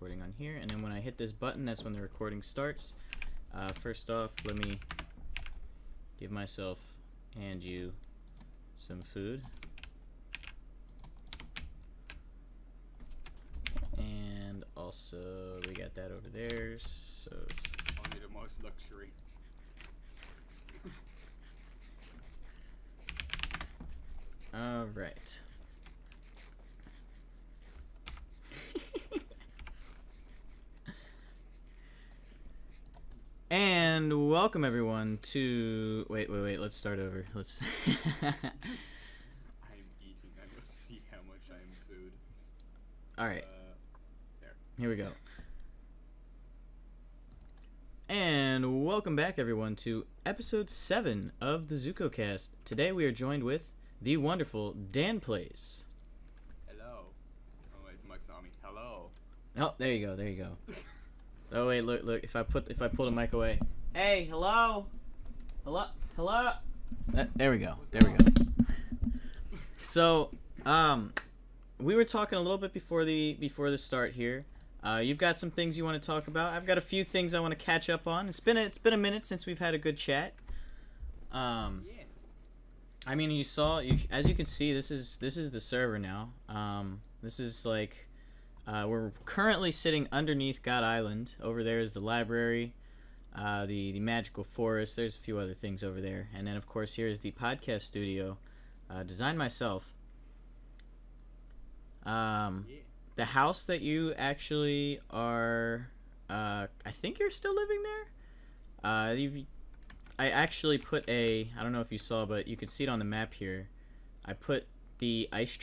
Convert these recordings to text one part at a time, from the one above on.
recording on here, and then when I hit this button, that's when the recording starts. First off, let me give myself and you some food. And also, we got that over there, so... Only the most luxury. Alright. And welcome everyone to... Wait, let's start over. Let's... I'm eating. I must see how much I am food. Alright. There. Here we go. And welcome back everyone to episode 7 of the ZukoCast. Today we are joined with the wonderful DanPlays. Hello. Oh wait, the mic's on me. Hello. Oh, there you go. Oh wait, look. If I pull the mic away. Hey, hello. There we go. So, we were talking a little bit before the start here. You've got some things you want to talk about. I've got a few things I want to catch up on. It's been a minute since we've had a good chat. Yeah. I mean, as you can see, this is the server now. This is like, we're currently sitting underneath God Island. Over there is the library, the magical forest. There's a few other things over there, and then of course here is the podcast studio, designed myself. The house that you actually are, I think you're still living there. I actually put I don't know if you saw, but you can see it on the map here. I put the ice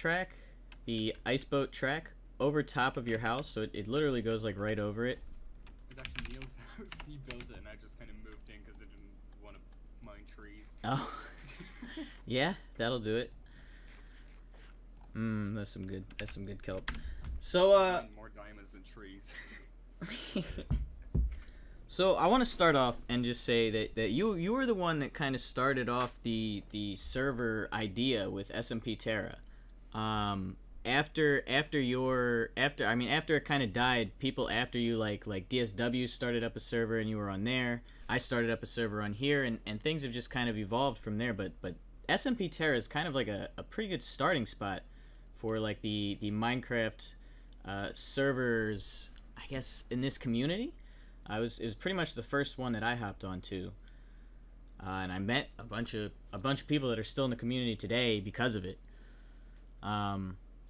boat track over top of your house, so it literally goes like right over it. It's actually Neil's house. He built it and I just kind of moved in because I didn't want to mine trees. Oh. Yeah, that'll do it. That's some good kelp. So More diamonds than trees. So I want to start off and just say that you were the one that kind of started off the server idea with SMP Terra. After it kind of died, people after you like DSW started up a server and you were on there. I started up a server on here, and things have just kind of evolved from there. But SMP Terra is kind of like a pretty good starting spot for like the Minecraft servers, I guess, in this community. It was pretty much the first one that I hopped on to, and I met a bunch of people that are still in the community today because of it.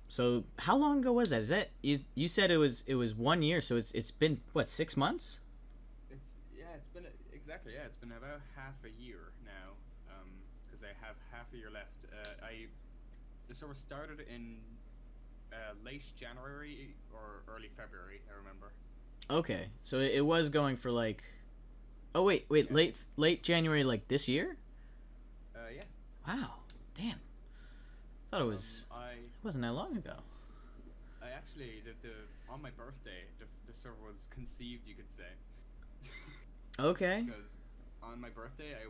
So how long ago was that? Is that you said it was 1 year? So it's been what, 6 months? It's been about half a year now, because I have half a year left. The server started in late January or early February, I remember. Okay, so it was going for like, oh wait, yeah. late January, like this year? Yeah. Wow, damn. Thought it was. It wasn't that long ago. I actually on my birthday, the server was conceived, you could say. Okay. Because on my birthday, I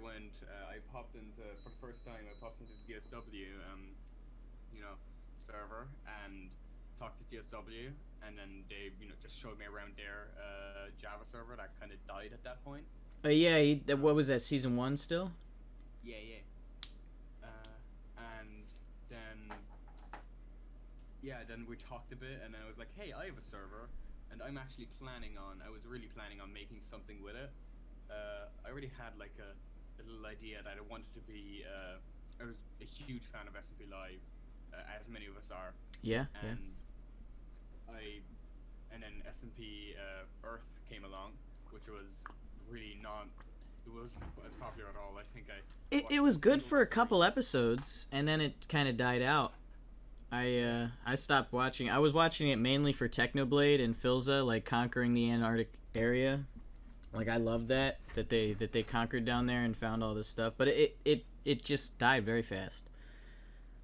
popped into, for the first time, the DSW, server and talked to DSW, and then they, just showed me around their Java server that kind of died at that point. Yeah. What was that, season 1 still? Yeah. And then, then we talked a bit, and I was like, hey, I have a server, and I was really planning on making something with it. I already had like a little idea that I wanted to be, I was a huge fan of SMP Live, as many of us are. Yeah. And then SMP Earth came along, which was really it wasn't as popular at all. I think it was good for a couple episodes, and then it kind of died out. I stopped watching. I was watching it mainly for Technoblade and Philza, like conquering the Antarctic area. Like I loved that they conquered down there and found all this stuff, but it just died very fast.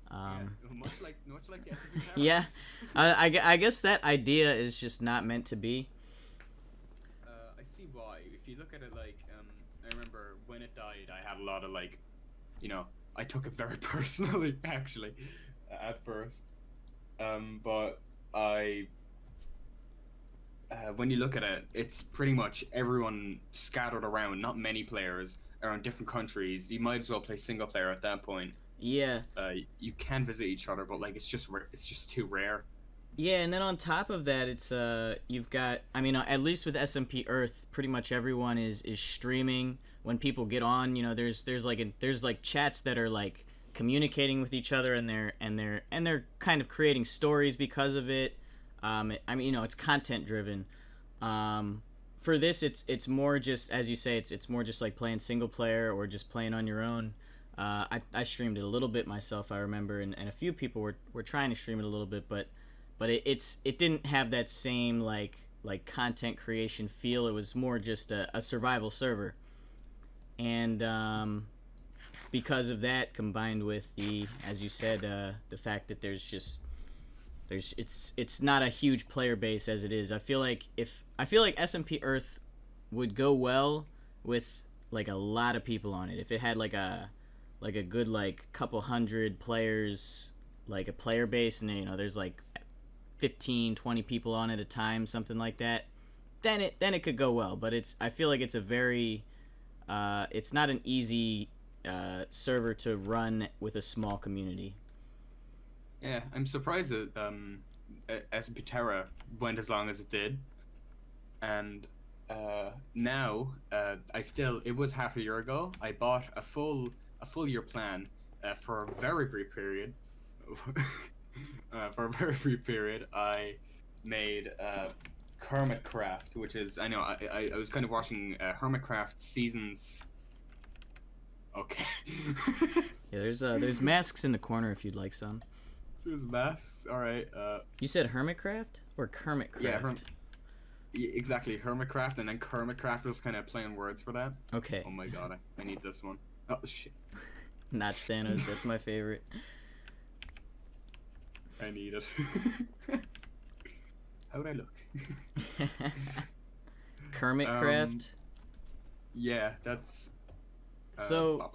Much like the SMP Terra. Yeah, I guess that idea is just not meant to be. I see why. If you look at it like, I remember when it died, I had a lot of like, I took it very personally actually, at first, but I when you look at it, it's pretty much everyone scattered around. Not many players around different countries. You might as well play single player at that point. Yeah. You can visit each other, but like it's just too rare. Yeah, and then on top of that, it's you've got, I mean, at least with SMP Earth, pretty much everyone is streaming. When people get on, you know, there's like chats that are like communicating with each other, and they're kind of creating stories because of it. I mean, you know, it's content driven. For this, it's more just, as you say, it's more just like playing single player or just playing on your own. I streamed it a little bit myself, I remember, and a few people were trying to stream it a little bit, but it didn't have that same like content creation feel. It was more just a survival server, and because of that, combined with the, as you said, the fact that it's not a huge player base as it is. I feel like SMP Earth would go well with like a lot of people on it. If it had like a good like couple hundred players, like a player base, and you know there's like 15, 20 people on at a time, something like that, then it could go well. But I feel like it's a very it's not an easy server to run with a small community. Yeah, I'm surprised that SMP Terra went as long as it did, and now it was half a year ago. I bought a full year plan for a very brief period. For a very brief period, I made Hermitcraft, which is, I know I was kind of watching Hermitcraft seasons. Okay. Yeah, there's masks in the corner if you'd like some. There's masks. All right. You said Hermitcraft or Kermitcraft? Yeah, exactly. Hermitcraft, and then Kermitcraft was kind of playing words for that. Okay. Oh my god, I need this one. Oh shit. Not Thanos. That's my favorite. I need it. How would I look? Kermitcraft. Yeah, that's. So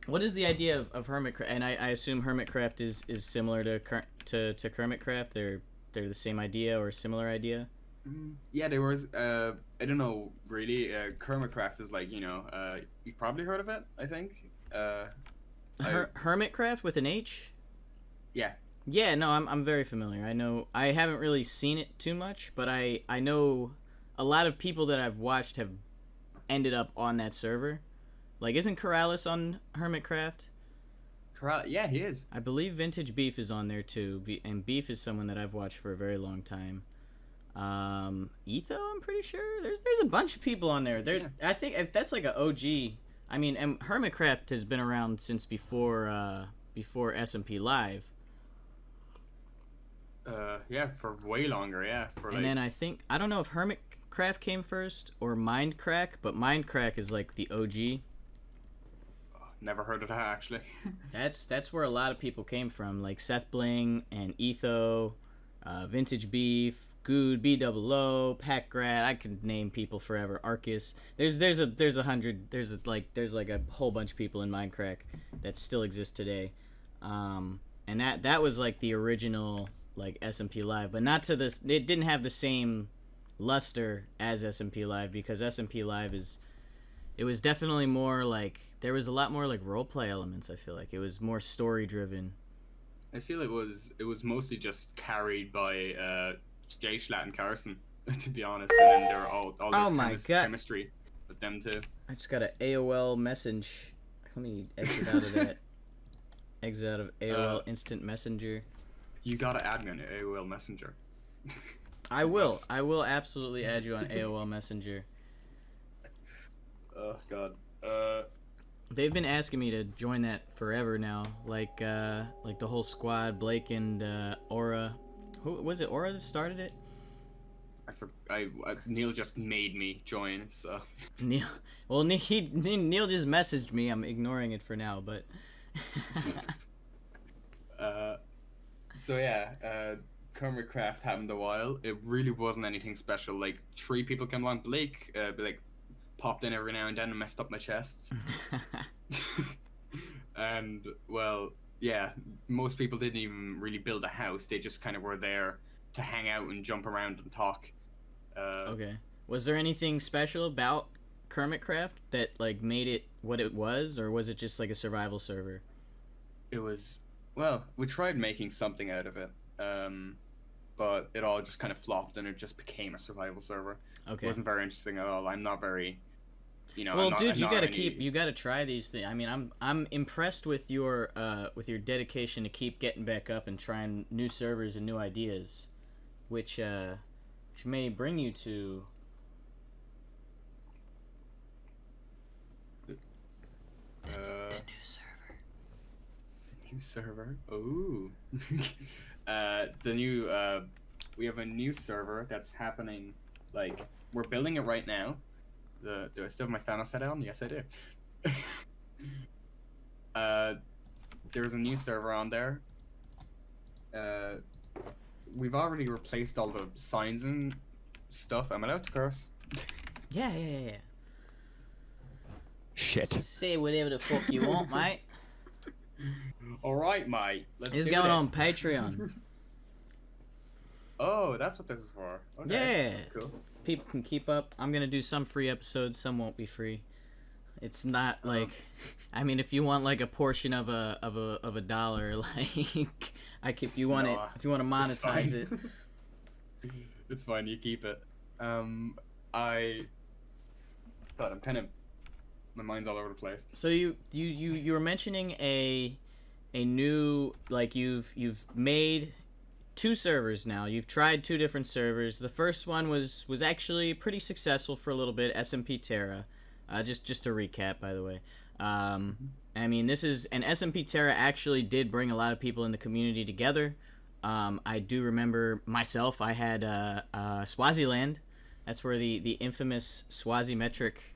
what is the idea of Hermitcraft? And I assume Hermitcraft is similar to Kermitcraft. They're the same idea or similar idea. Yeah, there was. I don't know really. Kermitcraft is like, you know. You've probably heard of it. I think. Hermitcraft with an H. Yeah. Yeah, no, I'm very familiar. I know I haven't really seen it too much, but I know a lot of people that I've watched have ended up on that server. Like, isn't Corrales on Hermitcraft? Yeah, he is. I believe Vintage Beef is on there too, and Beef is someone that I've watched for a very long time. Etho, I'm pretty sure. There's a bunch of people on there. Yeah. I think if that's like a OG. I mean, and Hermitcraft has been around since before SMP Live. Yeah, for way longer. Yeah, then I think, I don't know if Hermitcraft came first or Mindcrack, but Mindcrack is like the OG. Never heard of that actually. That's where a lot of people came from, like Seth Bling and Etho, Vintage Beef, Good, B00, Packrat. I could name people forever. Arcus. There's like a whole bunch of people in Mindcrack that still exist today. And that was like the original like SMP Live, but not to this. It didn't have the same luster as SMP Live, because SMP Live it was definitely more like, there was a lot more like roleplay elements. I feel like it was more story driven. I feel it was mostly just carried by Jay Schlatt and Carson, to be honest, and then there were all their chemistry with them too. I just got an AOL message. Let me exit out of that. Exit out of AOL Instant Messenger. You gotta add me on AOL Messenger. I will. I will absolutely add you on AOL Messenger. Oh god. They've been asking me to join that forever now. Like the whole squad, Blake and Aura. Who was it? Aura that started it? Neil just made me join. So Neil. Well, Neil just messaged me. I'm ignoring it for now, but. So yeah, Kermitcraft happened a while. It really wasn't anything special. Like 3 people came on. Blake, like, popped in every now and then and messed up my chests. And well, yeah, most people didn't even really build a house. They just kind of were there to hang out and jump around and talk. Okay. Was there anything special about Kermitcraft that like made it what it was, or was it just like a survival server? It was, well, we tried making something out of it, but it all just kind of flopped and it just became a survival server. Okay. It wasn't very interesting at all. I'm not very, Well, I'm not, dude, I'm you not gotta any- you gotta try these things. I mean, I'm impressed with your dedication to keep getting back up and trying new servers and new ideas, which may bring you to. The new server. New server. Ooh. We have a new server that's happening. Like, we're building it right now. Do I still have my Thanos set on? Yes, I do. There's a new server on there. We've already replaced all the signs and stuff. I'm allowed to curse. Yeah. Shit. Say whatever the fuck you want, mate. All right, mate. It's going on Patreon. Oh, that's what this is for. Okay. Yeah. That's cool. People can keep up. I'm gonna do some free episodes. Some won't be free. It's not like, I mean, if you want like a portion of a dollar, like if you want if you want to monetize it. It's fine. You keep it. God, I'm kind of, my mind's all over the place. So you were mentioning a new, like, you've made 2 servers now. You've tried 2 different servers. The first one was actually pretty successful for a little bit. SMP Terra. Just to recap, by the way. I mean, this is, and SMP Terra actually did bring a lot of people in the community together. I do remember myself. I had Swaziland. That's where the infamous Swazi metric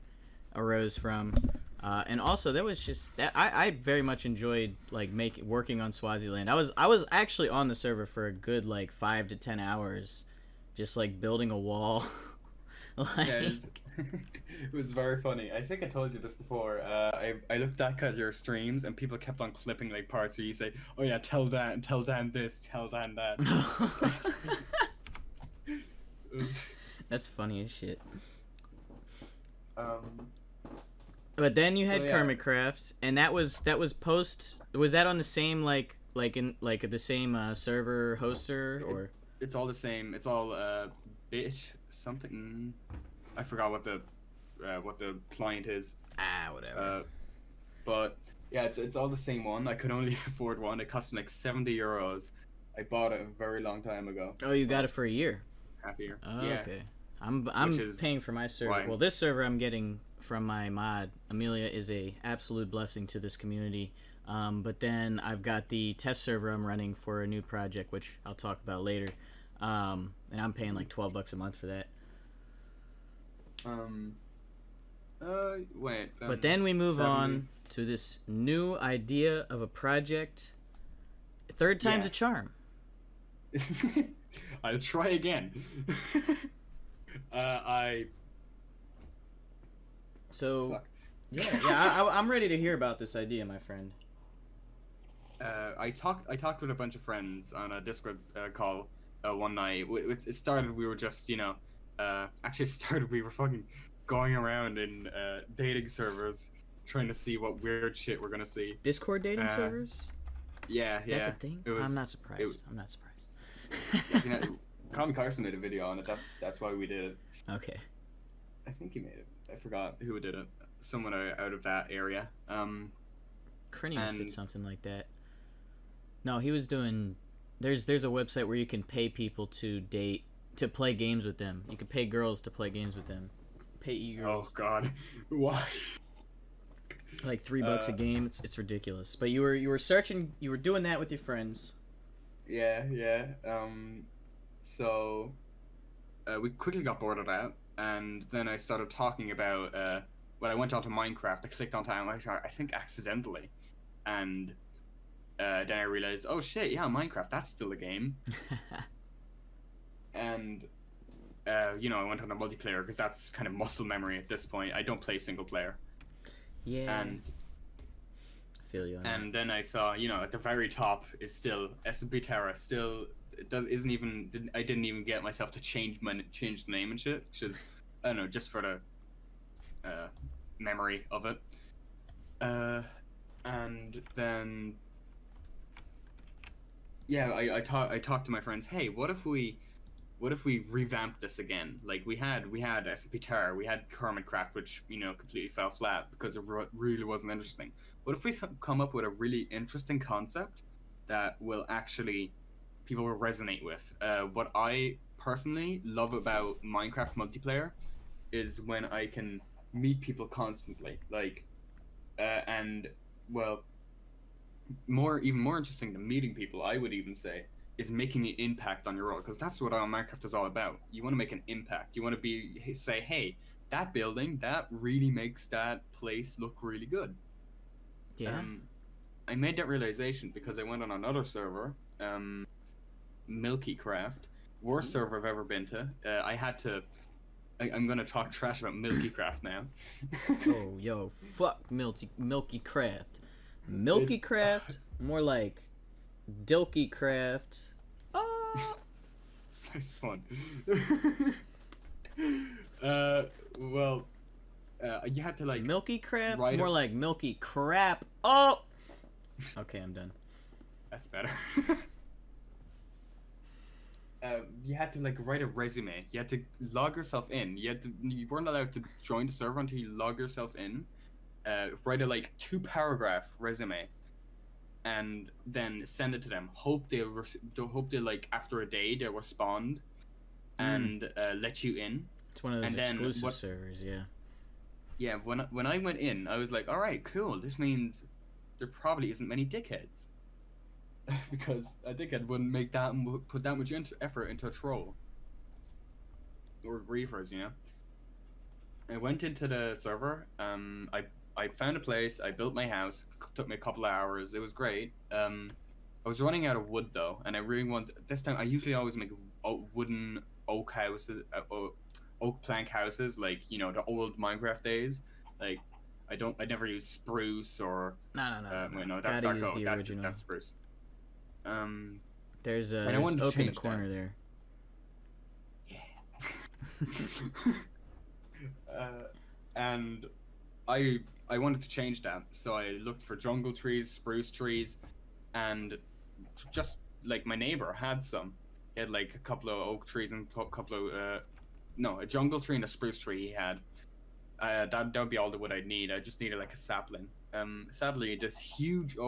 arose from. And also there was just that I very much enjoyed like working on Swaziland. I was actually on the server for a good like 5 to 10 hours, just like building a wall. Yeah, it was very funny. I think I told you this before. I looked back at your streams and people kept on clipping like parts where you say, "Oh yeah, tell Dan this, tell Dan that." That's funny as shit. But then you had Kermitcraft, and that was post. Was that on the same like the same server hoster, or? It's all the same. It's all bitch something. I forgot what the client is. Whatever. But yeah, it's all the same one. I could only afford one. It cost me like €70. I bought it a very long time ago. Oh, you got it for a year. Half a year. Oh, yeah. Okay. I'm paying for my server. Why? Well, this server I'm getting from my mod. Amelia is a absolute blessing to this community. But then I've got the test server I'm running for a new project, which I'll talk about later. And I'm paying like $12 a month for that. Wait. But then we move on to this new idea of a project. Third time's a charm. I'll try again. So, Fuck. I'm ready to hear about this idea, my friend. I talked with a bunch of friends on a Discord call one night. It started, we were just, actually it started, we were fucking going around in dating servers trying to see what weird shit we're gonna see. Discord dating servers? Yeah. That's a thing? I'm not surprised. Yeah, Colin Carson made a video on it. That's why we did it. Okay. I think he made it. I forgot who did it. Someone out of that area. Crinius did something like that. No, he was doing. There's a website where you can pay people to play games with them. You can pay girls to play games with them. Pay e-girls. Oh God, why? Like $3 a game. It's ridiculous. But you were searching. You were doing that with your friends. Yeah. So we quickly got bored of that, and then I started talking about. When I went onto Minecraft, I clicked onto Minecraft, I think accidentally, and then I realized, oh shit, yeah, Minecraft, that's still a game. And I went on a multiplayer because that's kind of muscle memory at this point. I don't play single player. Yeah. And I feel you. And then I saw, at the very top is still SMP Terra, still it does isn't even I didn't even get myself to change the name and shit, which is I don't know, just for the memory of it. And then yeah, I talked to my friends. Hey, what if we revamp this again? Like we had SMP Terror, we had Kermit Craft, which completely fell flat because it really wasn't interesting. What if we come up with a really interesting concept that will actually people will resonate with? What I personally love about Minecraft multiplayer is when I can meet people constantly, like, and well, even more interesting than meeting people, I would even say, is making an impact on your world, because that's what Minecraft is all about. You want to make an impact. You want to say, hey, that building that really makes that place look really good. Yeah. I made that realization because I went on another server, Milky Craft, worst server I've ever been to. I had to. I'm gonna talk trash about Milky Craft now. Oh, yo, fuck Milky Craft. Milky Craft, more like Dilky Craft. Oh. Nice fun. Well, you had to like Milky Craft, write more like Milky Crap. Oh. Okay, I'm done. That's better. You had to like write a resume. You had to log yourself in. You weren't allowed to join the server until you log yourself in. Write a like 2-paragraph resume, and then send it to them. Hope they like after a day they'll respond, and let you in. It's one of those exclusive servers, yeah. Yeah, when I went in, I was like, all right, cool. This means there probably isn't many dickheads. Because a dickhead wouldn't put that much effort into a troll or griefers, I went into the server. I found a place. I built my house. Took me a couple of hours. It was great. I was running out of wood though, and I really want this time. I usually always make wooden oak houses, oak plank houses, like the old Minecraft days. Like I never use spruce or No. That's Gotta dark use oak. the original. That's spruce. There's I wanted to oak in the change corner there. Yeah. And I wanted to change that, so I looked for jungle trees, spruce trees, and just like my neighbor had some. He had like a couple of oak trees and a couple of a jungle tree and a spruce tree he had. That would be all the wood I'd need. I just needed like a sapling. Sadly, this huge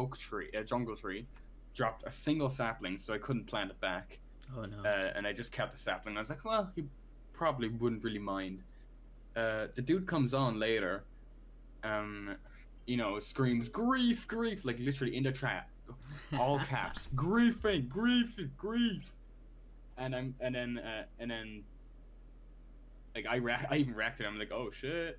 jungle tree, dropped a single sapling, so I couldn't plant it back. Oh no. And I just kept the sapling. I was like, well, he probably wouldn't really mind. The dude comes on later, screams grief, like literally in the chat, all caps, grief, and then like I even reacted. I'm like, oh shit.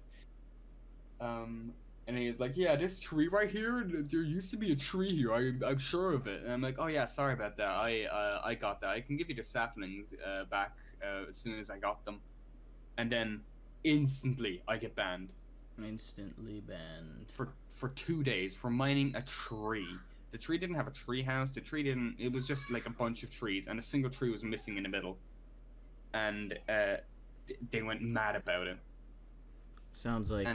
And he's like, yeah, this tree right here, there used to be a tree here. I'm sure of it. And I'm like, oh yeah, sorry about that. I got that. I can give you the saplings back as soon as I got them. And then instantly I get banned. Instantly banned. For 2 days for mining a tree. The tree didn't have a tree house. It was just like a bunch of trees, and a single tree was missing in the middle. And they went mad about it. Sounds like we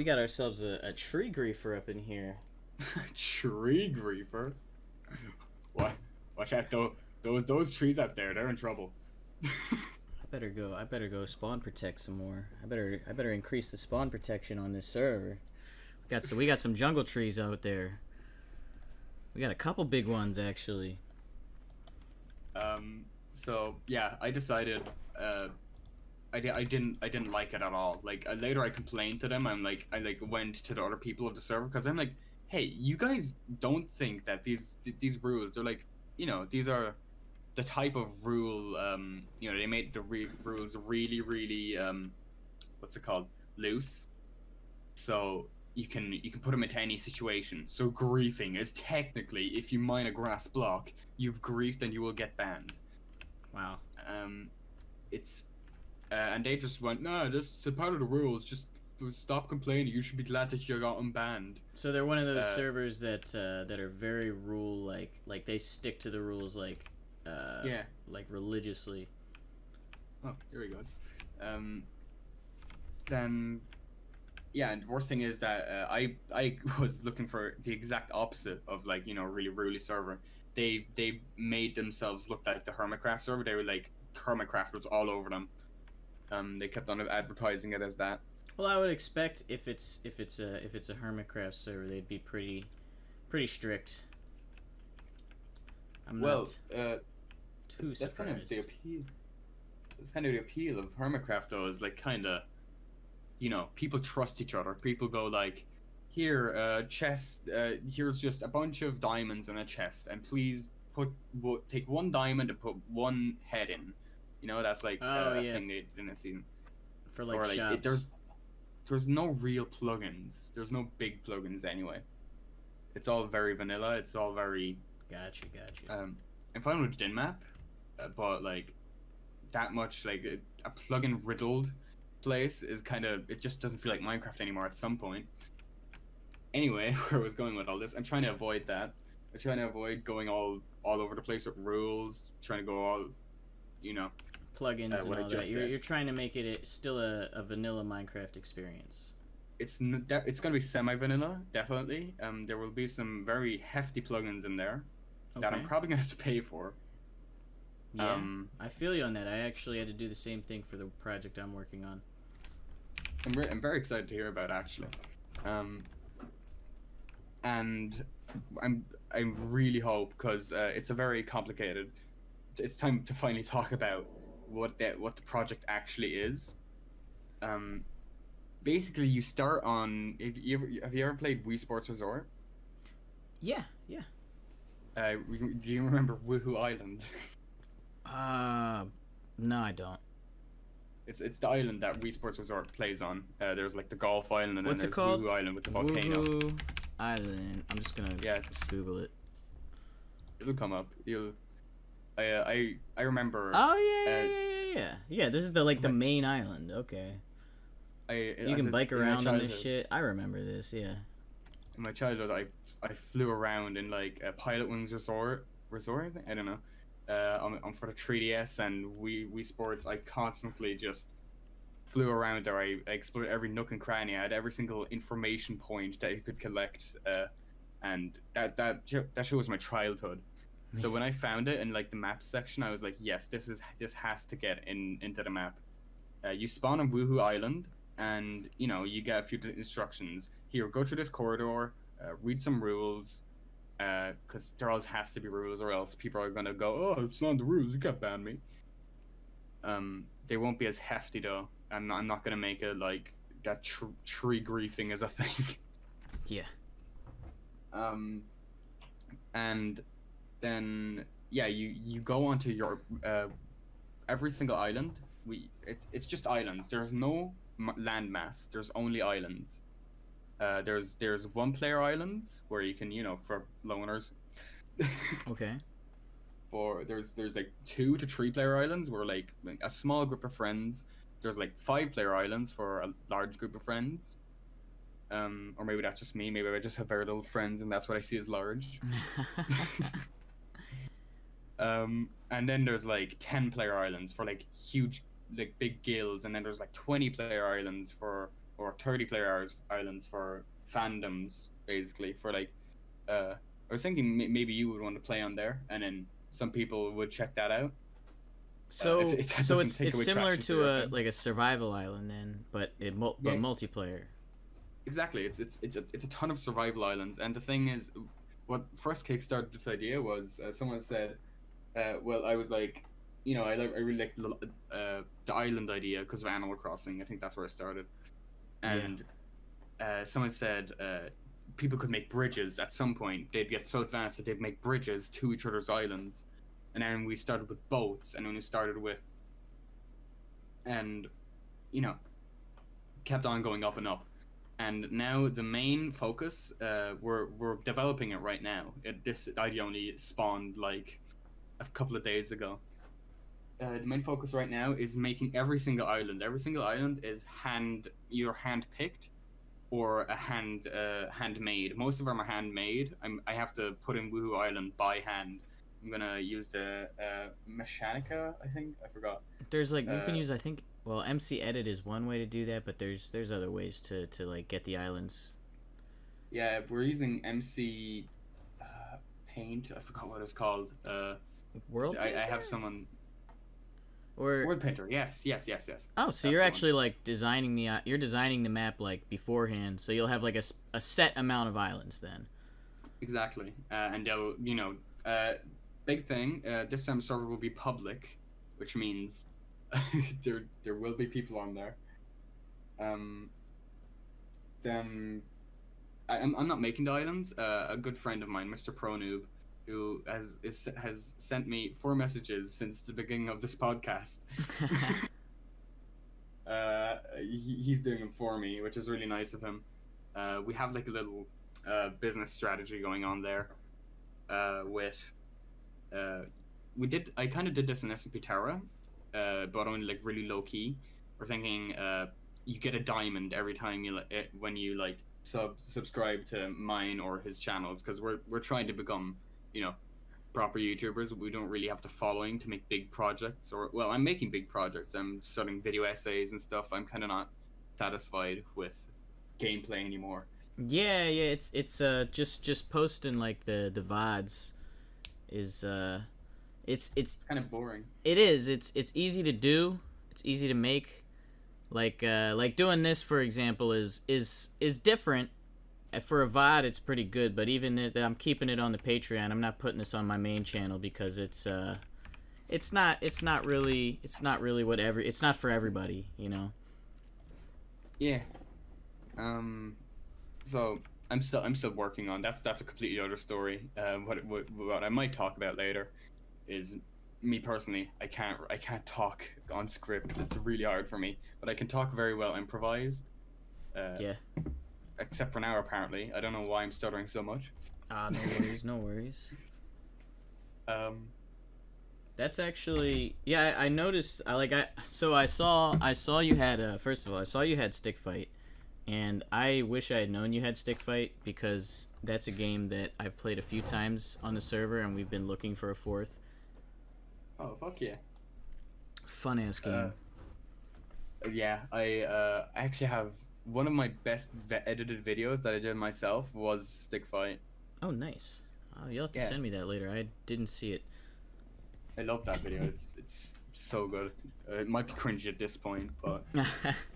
got ourselves a tree griefer up in here. Tree griefer? What? Watch out, those trees out there, they're in trouble. I better go spawn protect some more. I better increase the spawn protection on this server. We got some jungle trees out there. We got a couple big ones actually. So yeah, I decided I didn't like it at all. Like later I complained to them. I went to the other people of the server because I'm like, hey, you guys don't think that these rules, they're like, these are the type of rule, they made the rules really, really, what's it called, loose. So you can put them into any situation. So griefing is technically, if you mine a grass block, you've griefed and you will get banned. Wow. It's and they just went, no, this is part of the rules. Just stop complaining. You should be glad that you got unbanned. So they're one of those Uh, servers that are very rule like they stick to the rules yeah. like religiously. Oh, there we go. Um, then yeah, and the worst thing is that I was looking for the exact opposite of like really really server. They made themselves look like the Hermitcraft server. They were like Hermitcraft was all over them. They kept on advertising it as that. Well, I would expect if it's a Hermitcraft server, they'd be pretty strict. I'm Well, not uh, too that's kind of the surprised. appeal. That's kind of the appeal of Hermitcraft, though, is like kind of, people trust each other. People go like, here, chest. Here's just a bunch of diamonds in a chest, and please take one diamond and put one head in. That's like Oh a yeah, thing they did in a season. for like Or like shops. there's no real plugins. There's no big plugins anyway. It's all very vanilla. It's all very Gotcha. I'm fine with DinMap, but like that much like a plugin riddled place is kind of it just doesn't feel like Minecraft anymore at some point. Anyway, where I was going with all this, I'm trying to avoid that. I'm trying to avoid going all over the place with rules. Trying to go all, you know, Plugins and what I all that. just You're said. you're trying to make it still a vanilla Minecraft experience. It's gonna be semi-vanilla, definitely. There will be some very hefty plugins in there that I'm Okay. probably gonna have to pay for. Yeah, Um, I feel you on that. I actually had to do the same thing for the project I'm working on. I'm very excited to hear about actually. Um, and I really hope because it's a very complicated. It's time to finally talk about what the project actually is. Um, Basically, you start on. Have you ever played Wii Sports Resort? Yeah. Do you remember Woohoo Island? Uh, no, I don't. It's the island that Wii Sports Resort plays on. There's like the golf island, and What's then it there's called? Woohoo Island with the volcano. Woohoo Island. I'm just gonna Yeah, Google it. it'll come up. You'll. I remember. Oh yeah, Uh, yeah, yeah, yeah, yeah. Yeah, this is the my, main island. Okay, you as can bike in my around on this childhood, shit. I remember this. Yeah. in my childhood, I flew around in like a Pilot Wings resort. I think I don't know. On for the 3DS and Wii Sports, I constantly just flew around there. I explored every nook and cranny. I had every single information point that you could collect, and that shows my childhood. So when I found it in like the map section, I was like, yes, this has to get into the map. You spawn on Woohoo Island, and you get a few instructions. Here, go through this corridor, read some rules, because there always has to be rules, or else people are gonna go, oh, it's not the rules, you can't ban me. They won't be as hefty though. I'm not gonna make it like that. Tree griefing is a thing. Yeah. And then yeah, you go onto your every single island. It's just islands. There's no land mass. There's only islands. There's one player islands where you can for loners. Okay. There's like 2 to 3 player islands where like a small group of friends. There's like 5 player islands for a large group of friends. Or maybe that's just me. Maybe I just have very little friends, and that's what I see as large. And then there's like 10 player islands for like huge, like big guilds, and then there's like 20 player islands or 30 player islands for fandoms, basically. For like, I was thinking maybe you would want to play on there, and then some people would check that out. So If that so doesn't it's take it's away similar traction to for a your like a survival island then, but Yeah. multiplayer. Exactly. It's a ton of survival islands, and the thing is, what first kickstarted this idea was someone said, well, I was like, I really liked the island idea because of Animal Crossing. I think that's where I started, and someone said people could make bridges at some point. They'd get so advanced that they'd make bridges to each other's islands, and then we started with boats, and then we started with, and kept on going up and up. And now the main focus, we're developing it right now. This idea only spawned like a couple of days ago. the main focus right now is making every single island. Every single island is either hand picked or a handmade. Most of them are handmade. I have to put in Woohoo Island by hand. I'm gonna use the Mechanica. I think I forgot. There's like you can use, I think, well, MC Edit is one way to do that, but there's other ways to like get the islands. Yeah, we're using MC Paint. I forgot what it's called. World Painter? I have someone. Or World Painter. Yes. oh, so you're actually like designing you're designing the map like beforehand, so you'll have like a set amount of islands then. Exactly, and they'll big thing. This time the server will be public, which means there will be people on there. Then I'm not making the islands. A good friend of mine, Mr. ProNoob, who has sent me 4 messages since the beginning of this podcast. He's doing them for me, which is really nice of him. We have like a little business strategy going on there. I kind of did this in S&P Terra, but only like really low key. We're thinking you get a diamond every time when you like subscribe to mine or his channels, because we're trying to become proper YouTubers. We don't really have the following to make big projects, or well, I'm making big projects. I'm starting video essays and stuff. I'm kind of not satisfied with gameplay anymore. Yeah, it's just posting like the VODs is it's kind of boring. It is. It's easy to do. It's easy to make. Like doing this, for example, is different. For a VOD, it's pretty good, but even if I'm keeping it on the Patreon, I'm not putting this on my main channel because it's not really it's not for everybody, you know. Yeah. So I'm still working on that's a completely other story. What I might talk about later is me personally. I can't talk on scripts. It's really hard for me, but I can talk very well improvised. Yeah. Except for now, apparently. I don't know why I'm stuttering so much. No worries. That's actually, yeah, I noticed. I saw you had first of all, I saw you had Stick Fight, and I wish I had known you had Stick Fight, because that's a game that I've played a few times on the server, and we've been looking for a 4th. Oh, fuck yeah. Fun ass game. Yeah, I actually have one of my best edited videos that I did myself was Stick Fight. Oh, nice. Oh, you'll have to send me that later. I didn't see it. I love that video. It's so good. It might be cringy at this point, but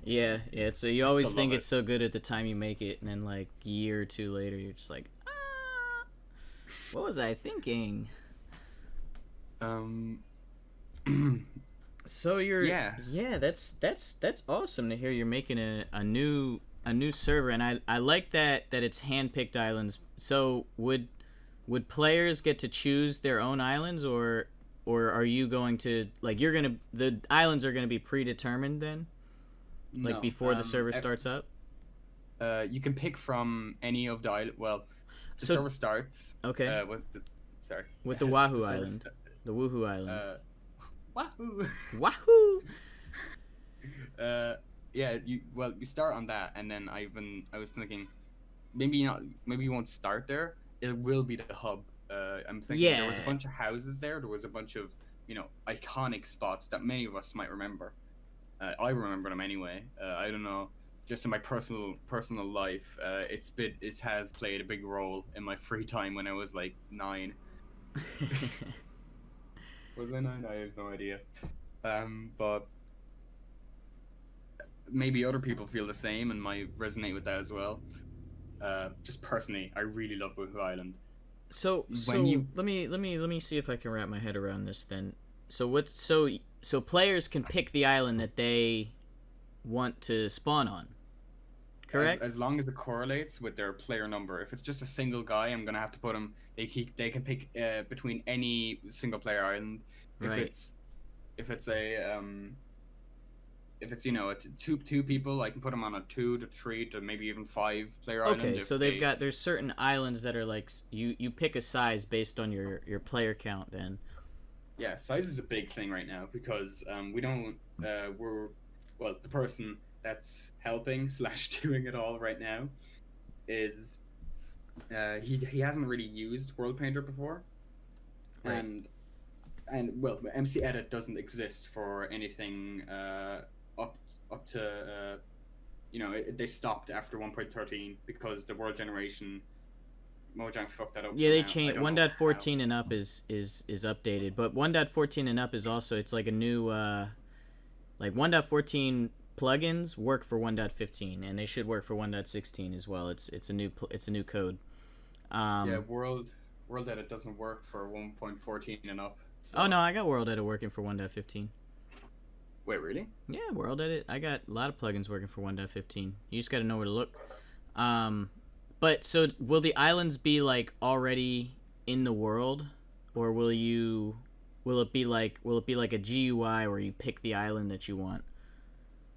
yeah. It's you always think it's so good at the time you make it, and then like a year or 2 later, you're just like, what was I thinking? So you're that's awesome to hear you're making a new server, and I like that it's handpicked islands. So would players get to choose their own islands, or are you going to the islands are going to be predetermined then, like before the server starts up? You can pick from any of the island. Well, the server starts. Okay. With the Wahoo Island, the Woohoo Island. Wahoo! Wahoo! Yeah, you start on that, and then I was thinking, maybe you won't start there. It will be the hub. I'm thinking there was a bunch of houses there. There was a bunch of iconic spots that many of us might remember. I remember them anyway. I don't know. Just in my personal life, it has played a big role in my free time when I was like 9. Was I 9? I have no idea. But maybe other people feel the same and might resonate with that as well. Just personally, I really love Woohoo Island. So let me see if I can wrap my head around this then. So players can pick the island that they want to spawn on. Correct? As long as it correlates with their player number. If it's just a single guy, I'm gonna have to put him. They can pick between any single player island. If it's two people, I can put them on a 2 to 3 to maybe even 5 player island. Okay, so there's certain islands that are like you pick a size based on your player count then. yeah, size is a big thing right now because we don't we're well, the person that's helping slash doing it all right now is he hasn't really used World Painter before, Right. and well, MC Edit doesn't exist for anything up up to they stopped after 1.13 because the world generation Mojang fucked that up Yeah, they somehow. I changed don't know how. 1.14 and up is updated, but 1.14 and up is also it's like a new like 1.14 plugins work for 1.15 and they should work for 1.16 as well. It's a new code. Yeah, Um, World Edit doesn't work for 1.14 and up. oh So no, I got World Edit working for 1.15. wait, really? Yeah, World Edit. I got a lot of plugins working for 1.15. You just got to know where to look. Um, but so will the islands be like already in the world, or will it be like a GUI where you pick the island that you want?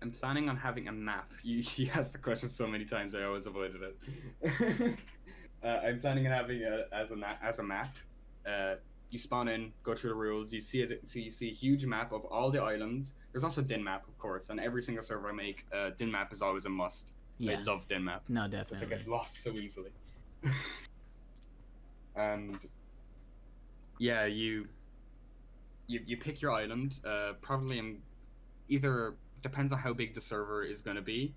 I'm planning on having a map. You asked the question so many times, I always avoided it. I'm planning on having as a map. You spawn in, go through the rules. You see a huge map of all the islands. There's also din map, of course, and every single server I make, din map is always a must. Yeah. I love din map. No, Because I definitely. get lost so easily. And yeah, you pick your island. Probably either depends on how big the server is gonna be.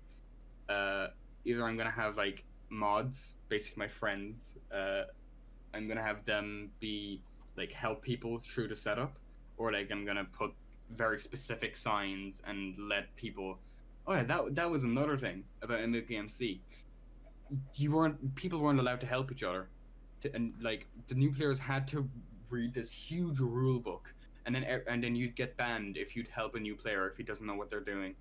Either I'm gonna have like mods, basically my friends. I'm gonna have them be like help people through the setup, or like I'm gonna put very specific signs and let people. Oh yeah, that was another thing about MMPMC. People weren't allowed to help each other, and like the new players had to read this huge rule book, and then you'd get banned if you'd help a new player if he doesn't know what they're doing.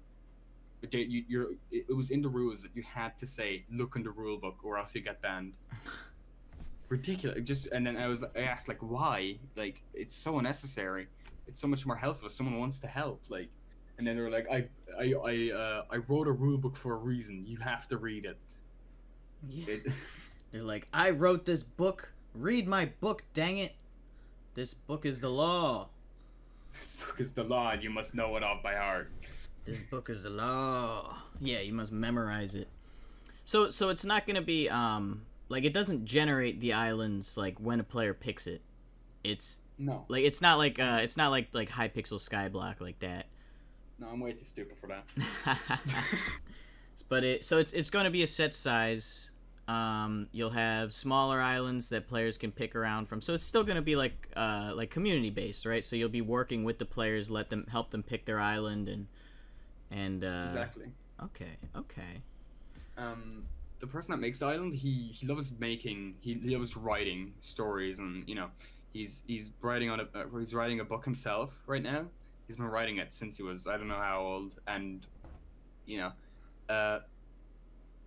But it was in the rules that you had to say look in the rule book or else you get banned. Ridiculous. Just and then I asked like why? Like it's so unnecessary. It's so much more helpful if someone wants to help. Like, and then they were like I wrote a rule book for a reason. You have to read it. Yeah. They're like, I wrote this book. Read my book, dang it. This book is the law. This book is the law, and you must know it off by heart. This book is the law. Yeah, you must memorize it. So it's not gonna be like it doesn't generate the islands like when a player picks it. It's No, like it's not like Hypixel Skyblock like that. no, I'm way too stupid for that. But it's going to be a set size. You'll have smaller islands that players can pick around from. So it's still going to be like community based, right? So you'll be working with the players, help them pick their island and Exactly. Okay. The person that makes the island, he loves writing stories, and he's writing he's writing a book himself right now. He's been writing it since he was I don't know how old, and you know,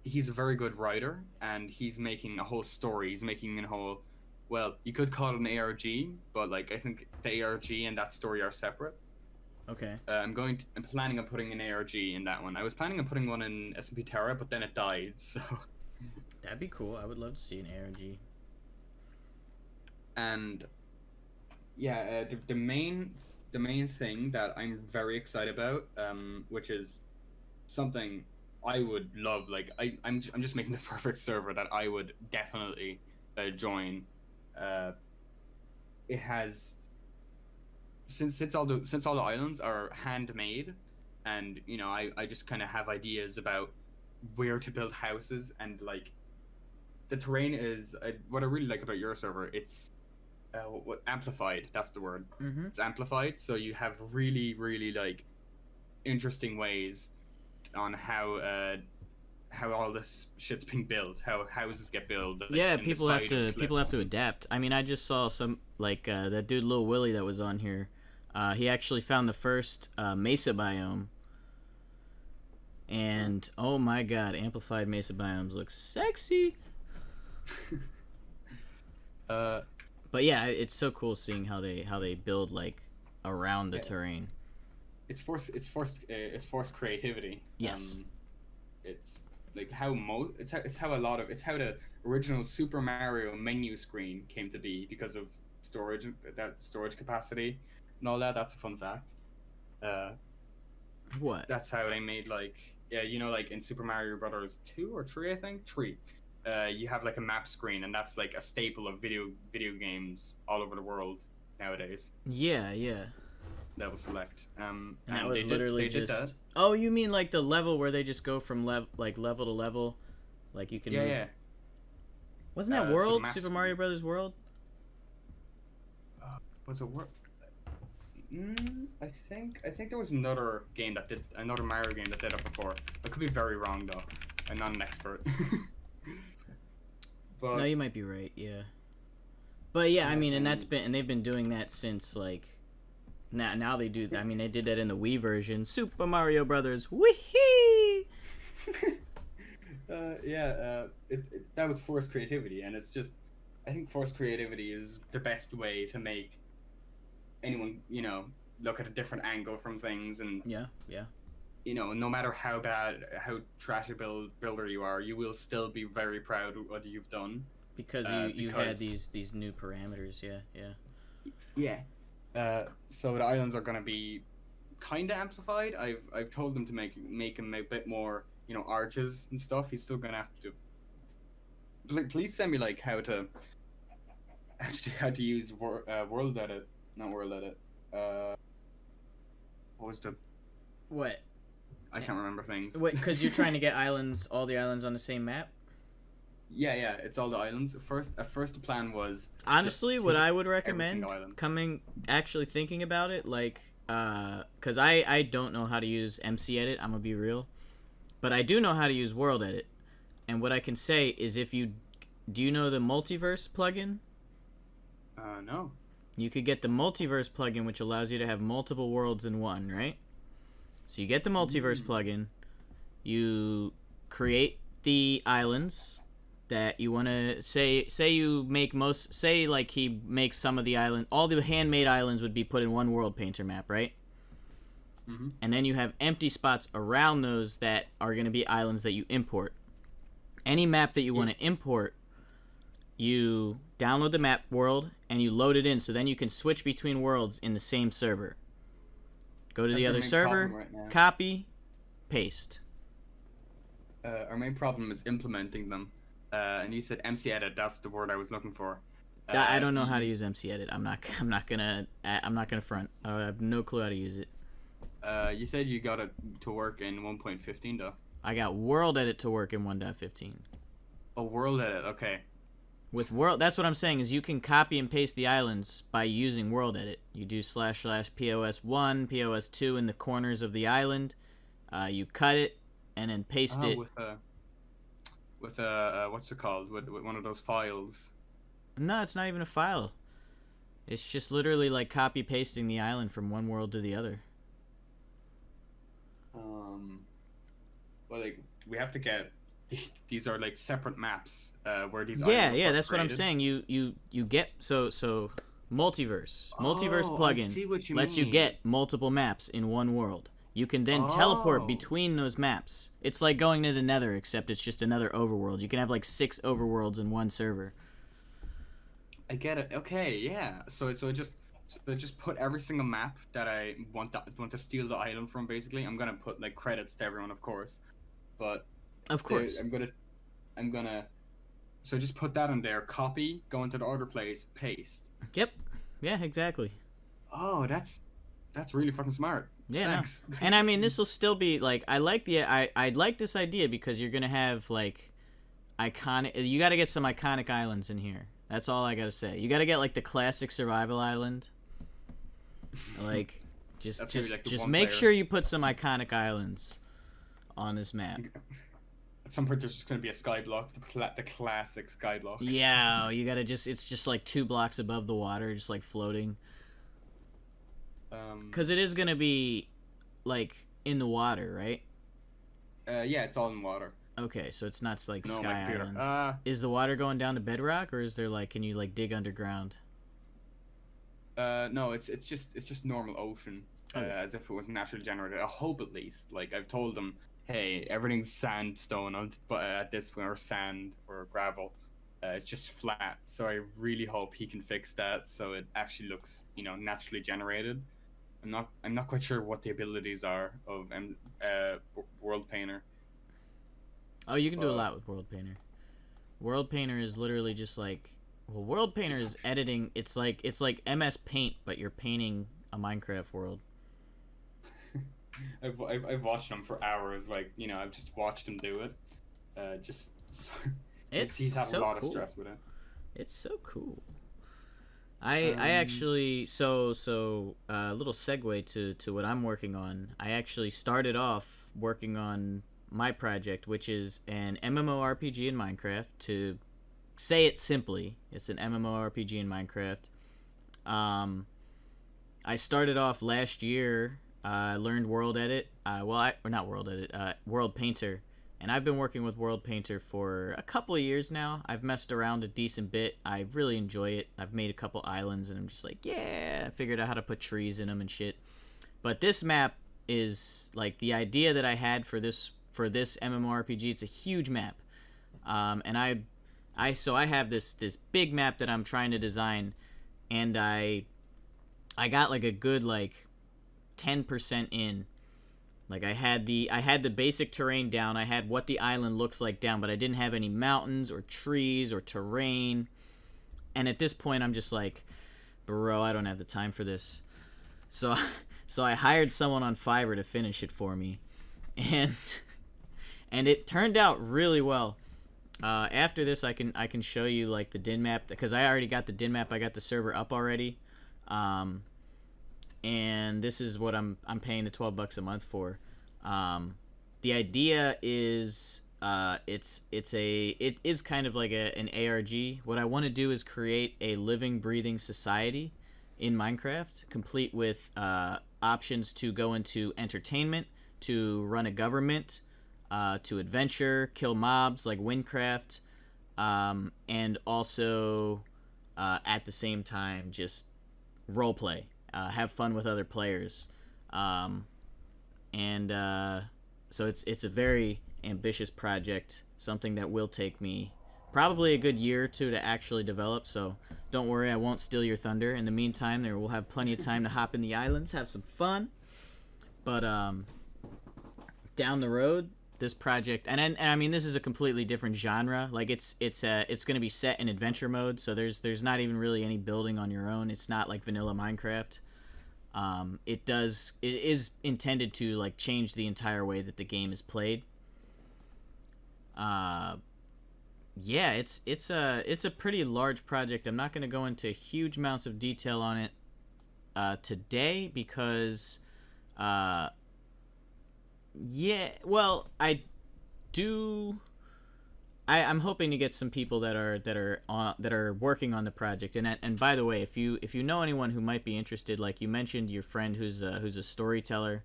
he's a very good writer, and he's making a whole story. He's making a whole, well, you could call it an ARG, but like I think the ARG and that story are separate. Okay. I'm planning on putting an ARG in that one. I was planning on putting one in SMP Terra, but then it died. So. That'd be cool. I would love to see an ARG. And yeah, the main thing that I'm very excited about, which is something I would love. Like I'm just making the perfect server that I would definitely join. It has since all the islands are handmade, and I just kind of have ideas about where to build houses, and like the terrain is what I really like about your server. It's amplified. That's the word. Mm-hmm. It's amplified, so you have really really like interesting ways on how all this shit's being built, how houses get built. Like, Yeah, in the people side have of to cliffs. adapt. I mean, I just saw some like that dude Lil Willie that was on here. He actually found the first mesa biome, and oh my god, amplified mesa biomes look sexy. But yeah, it's so cool seeing how they build like around the terrain. It's forced creativity. Yes. It's like it's how the original Super Mario menu screen came to be because of storage capacity. and all that. That's a fun fact. Uh, What? that's how they made like yeah, you know, like in Super Mario Brothers 2 or 3, I think 3. You have like a map screen, and that's like a staple of video games all over the world nowadays. Yeah, yeah. Level select. And that And was literally they did that. just. Oh, you mean like the level where they just go from level to level, like you can Yeah, move. yeah. Wasn't that So the World map Super screen. Mario Brothers World? Was it work? I think there was another game that did another Mario game that did it before. I could be very wrong though. I'm not an expert. No, But you might be right. Yeah. But yeah, I mean, and and they've been doing that since like now they do. I mean, they did that in the Wii version, Super Mario Brothers. Wee. that was forced creativity, and it's just I think forced creativity is the best way to make anyone look at a different angle from things, and Yeah, yeah. no matter how bad, how trash a builder you are, you will still be very proud of what you've done. Because you had Because these new parameters. Yeah, yeah. yeah, so the islands are gonna be kind of amplified. I've told them to make him a bit more, arches and stuff. He's still gonna have to. Like, please send me like how to use world edit, not world edit. What was the? What? I can't remember things. Wait, because you're trying to get all the islands on the same map. Yeah, it's all the islands. At first the plan was Honestly, just what take I would every recommend, single island. actually thinking about it, like, because I don't know how to use MC Edit. I'm gonna be real, but I do know how to use World Edit, and what I can say is do you know the Multiverse plugin? No. You could get the Multiverse plugin, which allows you to have multiple worlds in one, right? So you get the Multiverse plugin, you create the islands that you want to say you make like he makes some of the island, all the handmade islands would be put in one world painter map, right? Mm-hmm. And then you have empty spots around those that are going to be islands that you import. Any map that you want to import, you download the map world and you load it in, so then you can switch between worlds in the same server. Go to the other server, right now. copy, paste. Our main problem is implementing them. And you said MC Edit. That's the word I was looking for. I don't know how to use MC Edit. I'm not gonna front. I have no clue how to use it. You said you got it to work in 1.15 though. I got World Edit to work in 1.15. Oh, World Edit. Okay. With World, that's what I'm saying is you can copy and paste the islands by using World Edit. You do / POS1, POS2 in the corners of the island. You cut it and then paste it. With what's it called? With one of those files. No, it's not even a file. It's just literally like copy pasting the island from one world to the other. Well, like we have to get these are like separate maps where these. Yeah, that's what I'm saying. You get so multiverse plugin lets you get multiple maps in one world. You can then teleport between those maps. It's like going to the Nether, except it's just another overworld. You can have like 6 overworlds in one server. I get it. Okay, yeah. So just put every single map that I want to steal the island from. Basically, I'm gonna put like credits to everyone, of course, but of course I'm gonna. So just put that in there. Copy, go into the other place, paste. Yep. Yeah, exactly. Oh, that's really fucking smart. Yeah, thanks. No. And I mean, this will still be like I like this idea because you're gonna have like iconic. You got to get some iconic islands in here. That's all I gotta say. You got to get like the classic survival island. Like, just make sure you put some iconic islands on this map. At some point, there's just gonna be a sky block, the classic sky block. Yeah, you gotta it's just like 2 blocks above the water, just like floating. Because it is gonna be like in the water, right? Yeah, it's all in water. Okay, so it's not like sky like islands. Is the water going down to bedrock, or is there like can you like dig underground? No, it's just normal ocean, as if it was naturally generated. I hope at least. Like I've told them, hey, everything's sandstone, but at this point, or sand or gravel. It's just flat. So I really hope he can fix that so it actually looks, naturally generated. I'm not quite sure what the abilities are of World Painter, Oh, you can do a but lot with World Painter. World Painter is literally just like, well, World Painter just is editing. It's like MS Paint, but you're painting a Minecraft world. I've watched him for hours. Like, I've just watched him do it. Just It's he's had a so lot of cool. stress with it. It's so cool. I Um, actually a little segue to what I'm working on. I actually started off working on my project, which is an MMORPG in Minecraft. To say it simply, it's an MMORPG in Minecraft. Um, I started off last year. I learned World Edit. Or not World Edit. World Painter, and I've been working with World Painter for a couple of years now. I've messed around a decent bit. I really enjoy it. I've made a couple islands, and I'm just like, yeah. I figured out how to put trees in them and shit. But this map is like the idea that I had for this MMORPG. It's a huge map, and I have this big map that I'm trying to design, and I got like a good like 10% in. Like I had the basic terrain down. I had what the island looks like down, but I didn't have any mountains or trees or terrain. And at this point I'm just like, bro, I don't have the time for this. So so I hired someone on Fiverr to finish it for me. And and it turned out really well. After this I can show you like the din map because I already got the din map. I got the server up already. Um and this is what I'm paying the $12 a month for. The idea is it is kind of like an ARG. What I want to do is create a living, breathing society in Minecraft, complete with options to go into entertainment, to run a government, to adventure, kill mobs like Windcraft, and also at the same time just roleplay. Have fun with other players, and so it's a very ambitious project, something that will take me probably a good year or two to actually develop. So don't worry, I won't steal your thunder. In the meantime, there will have plenty of time to hop in the islands, have some fun. But down the road, this project, and I mean this is a completely different genre. Like it's going to be set in adventure mode, so there's not even really any building on your own. It's not like vanilla Minecraft. It is intended to like change the entire way that the game is played. Yeah, it's a pretty large project. I'm not going to go into huge amounts of detail on it today because yeah, well, I'm hoping to get some people that are working on the project. And by the way, if you know anyone who might be interested, like you mentioned, your friend who's a storyteller,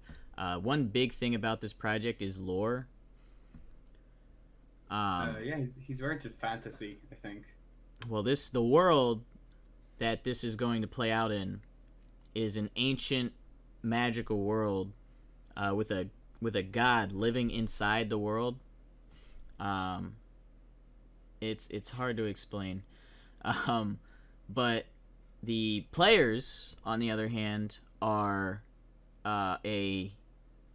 one big thing about this project is lore. yeah, he's very into fantasy, I think. Well, the world that this is going to play out in is an ancient magical world with a god living inside the world. It's hard to explain, but the players, on the other hand, are a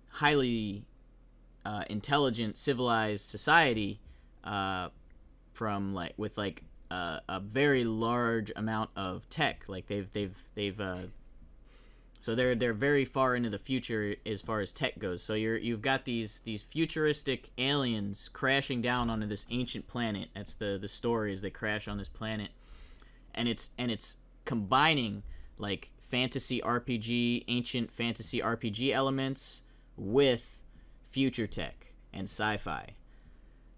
highly intelligent, civilized society from like with like a very large amount of tech. Like they've so they're very far into the future as far as tech goes. So you've got these futuristic aliens crashing down onto this ancient planet. That's the story, is they crash on this planet, and it's combining like ancient fantasy RPG elements with future tech and sci-fi.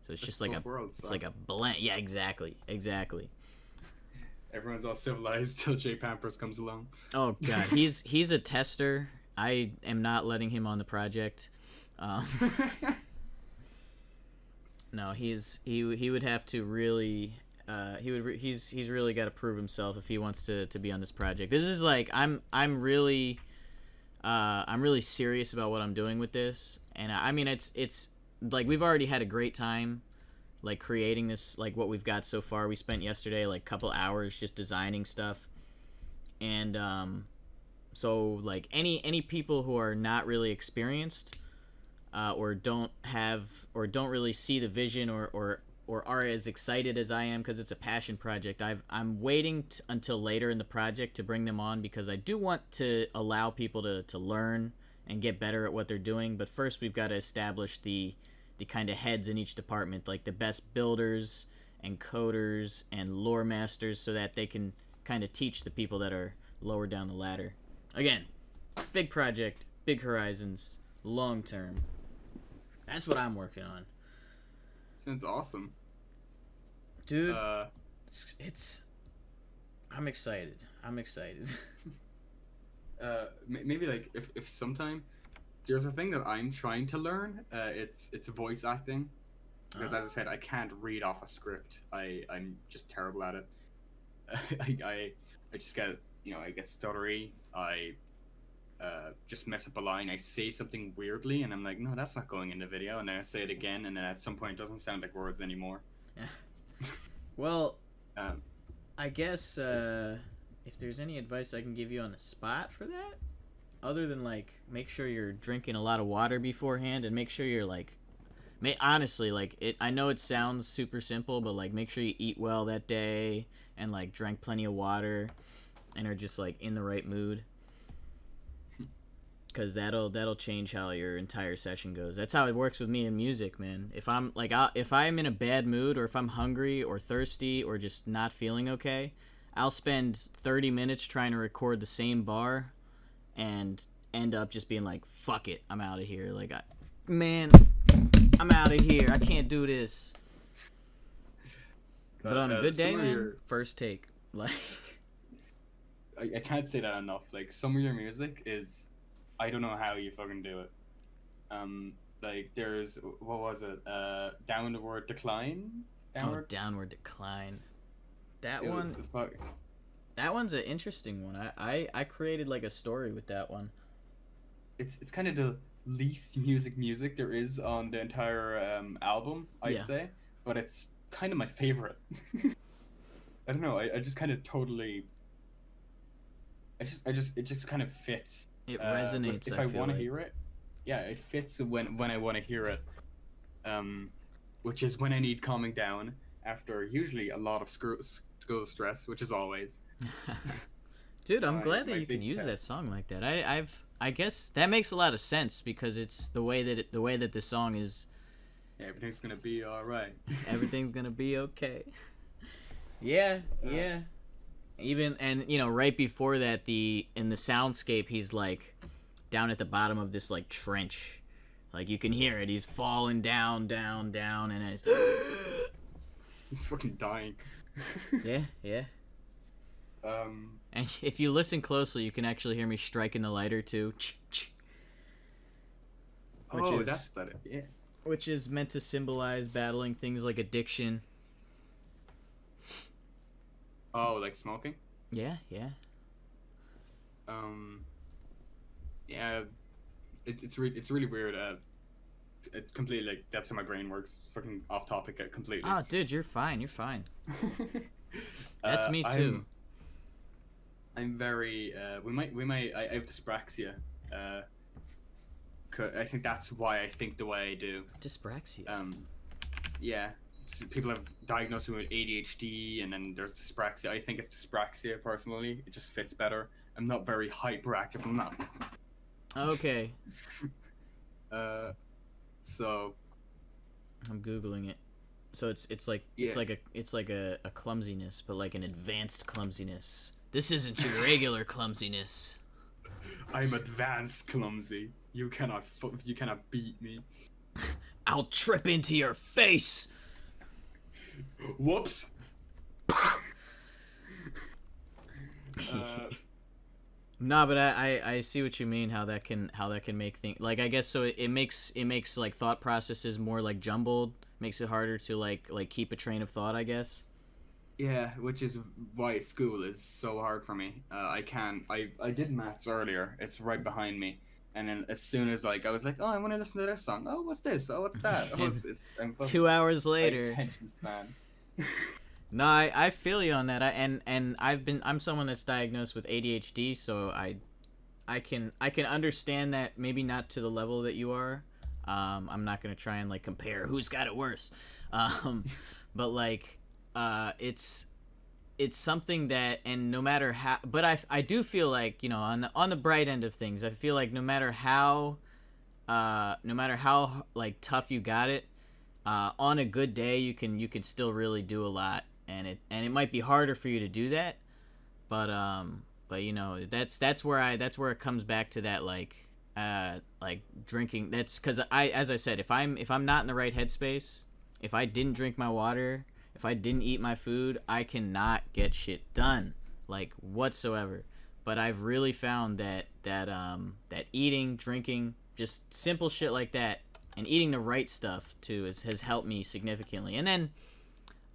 So it's That's just like both worlds. it's like a blend. Yeah, exactly. Everyone's all civilized till Jay Pampers comes along. Oh god, he's a tester. I am not letting him on the project. No, he would have to really he's really got to prove himself if he wants to be on this project. This is like I'm really serious about what I'm doing with this, and I mean it's like we've already had a great time like creating this, like what we've got so far. We spent yesterday like a couple hours just designing stuff, and so like any people who are not really experienced, or don't really see the vision, or are as excited as I am because it's a passion project. I'm waiting until later in the project to bring them on, because I do want to allow people to learn and get better at what they're doing. But first we've got to establish the kind of heads in each department, like the best builders and coders and lore masters, so that they can kind of teach the people that are lower down the ladder. Again, big project, big horizons, long term. That's what I'm working on. Sounds awesome. Dude, it's I'm excited. Maybe like if sometime there's a thing that I'm trying to learn. It's voice acting, because as I said, I can't read off a script. I'm just terrible at it. I just get, I get stuttery. I just mess up a line. I say something weirdly, and I'm like, no, that's not going in the video. And then I say it again, and then at some point, it doesn't sound like words anymore. Well, I guess if there's any advice I can give you on the spot for that, other than like make sure you're drinking a lot of water beforehand, and make sure you're like, honestly, like I know it sounds super simple, but like make sure you eat well that day, and like drank plenty of water, and are just like in the right mood. Because that'll change how your entire session goes. That's how it works with me in music, man. If I'm like, if I'm in a bad mood, or if I'm hungry or thirsty or just not feeling okay, I'll spend 30 minutes trying to record the same bar, and end up just being like, fuck it, I'm out of here. Like, I'm out of here. I can't do this. But on a good day, man, first take. Like, I can't say that enough. Like, some of your music is, I don't know how you fucking do it. Like, there's, what was it? Downward Decline? Downward Decline. That one's an interesting one. I created like a story with that one. It's kind of the least music there is on the entire album, I'd say, but it's kind of my favorite. I don't know. I just kind of totally. It just kind of fits. It resonates. If I want to hear it, yeah, it fits when I want to hear it. Which is when I need calming down after usually a lot of school stress, which is always. Dude, I'm glad that you can use that song like that. I guess that makes a lot of sense, because it's the way that the song is. Yeah, everything's gonna be all right. Everything's gonna be okay. Yeah. Even, and right before that, in the soundscape, he's like down at the bottom of this like trench, like you can hear it. He's falling down, and it's he's fucking dying. Yeah. And if you listen closely, you can actually hear me striking the lighter too. That's it. Yeah. Which is meant to symbolize battling things like addiction. Oh, like smoking? Yeah. Yeah. It's really weird. It completely, like, that's how my brain works. Fucking off topic completely. Oh, dude, you're fine. That's me too. I'm very. We might. I have dyspraxia. I think that's why I think the way I do. Dyspraxia. Yeah. People have diagnosed me with ADHD, and then there's dyspraxia. I think it's dyspraxia personally. It just fits better. I'm not very hyperactive. I'm not. Okay. So. I'm googling it. So it's like a clumsiness, but like an advanced clumsiness. This isn't your regular clumsiness. I'm advanced clumsy. You cannot beat me. I'll trip into your face. Whoops. No, but I see what you mean. How that can make things, like, I guess so. It makes like thought processes more like jumbled. Makes it harder to like keep a train of thought, I guess. Yeah, which is why school is so hard for me. I did maths earlier. It's right behind me, And then as soon as like I was like, oh, I want to listen to this song. Oh, what's this? Oh, what's that? Oh, I'm fucking 2 hours like later. attention span. No, I feel you on that. I'm someone that's diagnosed with ADHD, so I can understand that, maybe not to the level that you are. I'm not gonna try and like compare who's got it worse. Um, but like, it's something that, and no matter how, but I do feel like, on the bright end of things, I feel like no matter how like tough you got it, on a good day you can still really do a lot, and it might be harder for you to do that, but that's where it comes back to that, like drinking. That's because as I said, if I'm not in the right headspace, if I didn't drink my water, if I didn't eat my food, I cannot get shit done, like, whatsoever. But I've really found that eating, drinking, just simple shit like that, and eating the right stuff too has helped me significantly. And then,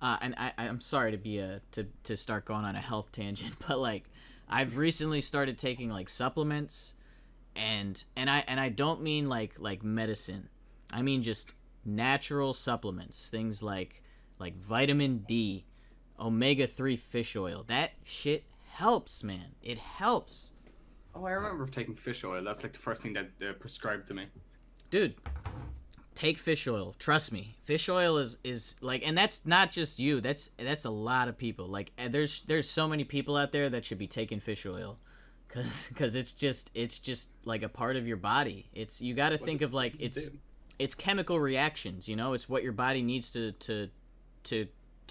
I'm sorry to be to start going on a health tangent, but like, I've recently started taking like supplements, and I don't mean like medicine. I mean just natural supplements, things like vitamin D, omega-3 fish oil. That shit helps, man. It helps. Oh, I remember taking fish oil. That's like the first thing that prescribed to me. Dude, take fish oil. Trust me. Fish oil is like, and that's not just you. That's a lot of people. Like, there's so many people out there that should be taking fish oil, cuz it's just like a part of your body. It's, you got to think of like, it's chemical reactions, It's what your body needs to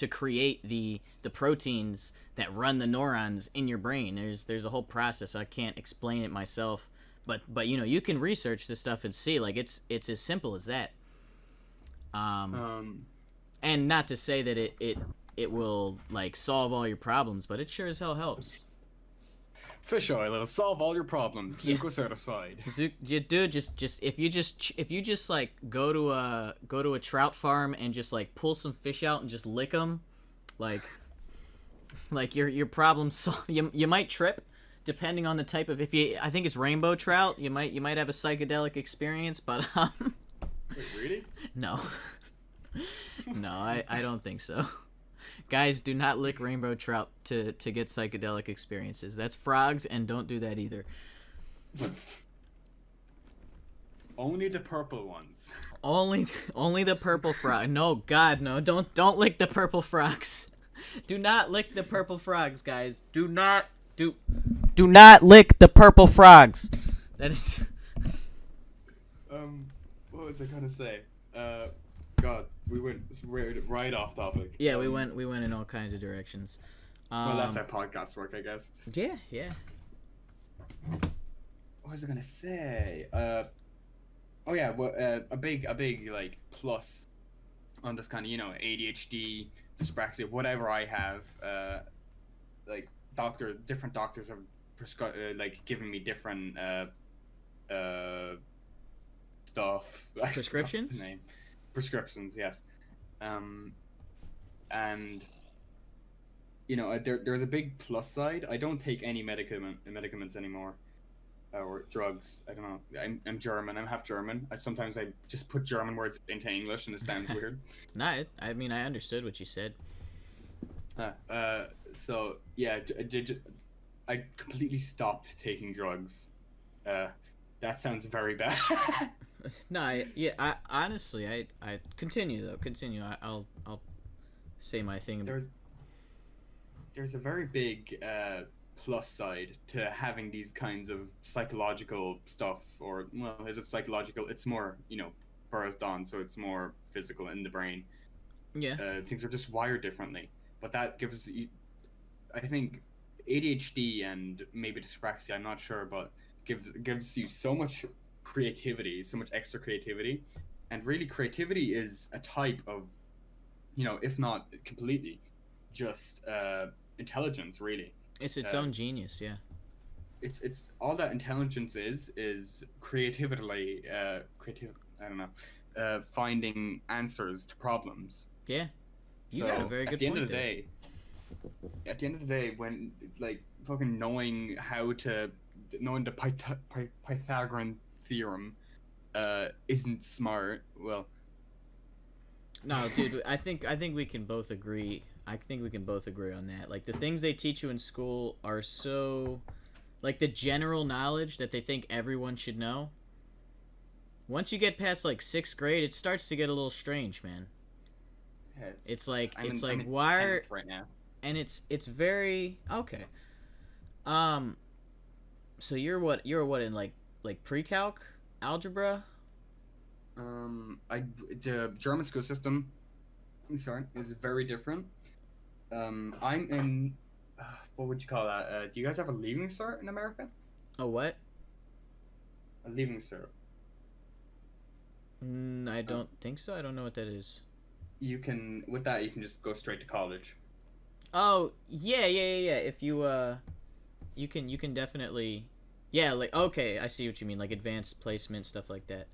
create the proteins that run the neurons in your brain. There's a whole process. I can't explain it myself, but you can research this stuff and see, like, it's as simple as that. And not to say that it will like solve all your problems, but it sure as hell helps. Fish oil, it'll solve all your problems. Zuko certified. Dude, just if you just like go to a trout farm and just like pull some fish out and just lick them, like your problems you might trip depending on the type of, I think it's rainbow trout, you might have a psychedelic experience, but Wait, really? No. No, I don't think so. Guys, do not lick rainbow trout to get psychedelic experiences. That's frogs, and don't do that either. Only the purple ones. Only the purple frog. No, God, no. Don't lick the purple frogs. Do not lick the purple frogs, guys. Do not lick the purple frogs. That is What was I gonna say? God, we went right off topic. Yeah, we went in all kinds of directions. Well, that's how podcasts work, I guess. Yeah. What was I gonna say? Oh yeah, well, a big like plus on this kind of ADHD, dyspraxia, whatever I have. Like different doctors have like given me different stuff. Prescriptions. Prescriptions, yes. And there's a big plus side. I don't take any medicaments anymore, or drugs. I don't know. I'm German. I'm half German. Sometimes I just put German words into English and it sounds weird. Nah, I mean, I understood what you said. So yeah, I completely stopped taking drugs. That sounds very bad. No, I honestly, I continue though. Continue. I'll say my thing. There's a very big plus side to having these kinds of psychological stuff, or, well, is it psychological? It's more, birthed on, so it's more physical in the brain. Yeah. Things are just wired differently, but that gives you, I think, ADHD and maybe dyspraxia, I'm not sure, but gives you so much creativity, so much extra creativity. And really, creativity is a type of, if not completely, just intelligence, really. It's its own genius, yeah. It's all that intelligence is creatively I don't know, finding answers to problems. Yeah. You got a very good point there. At the end of the day, when, like, fucking knowing the Pythagorean theorem isn't smart, well, No, dude, I think we can both agree. I think we can both agree on that. Like the things they teach you in school are so like the general knowledge that they think everyone should know. Once you get past like 6th grade, it starts to get a little strange, man. yeah, It's like I'm in why are 10th right now. and it's very okay. Um so you're what in like pre-calc algebra? The German school system, sorry, is very different. I'm in, what would you call that? Do you guys have a leaving cert in America? Oh, what? A leaving cert. I don't think so. I don't know what that is. You can, with that, you can just go straight to college. Oh, yeah. If you can definitely, yeah, like okay, I see what you mean, like advanced placement stuff like that.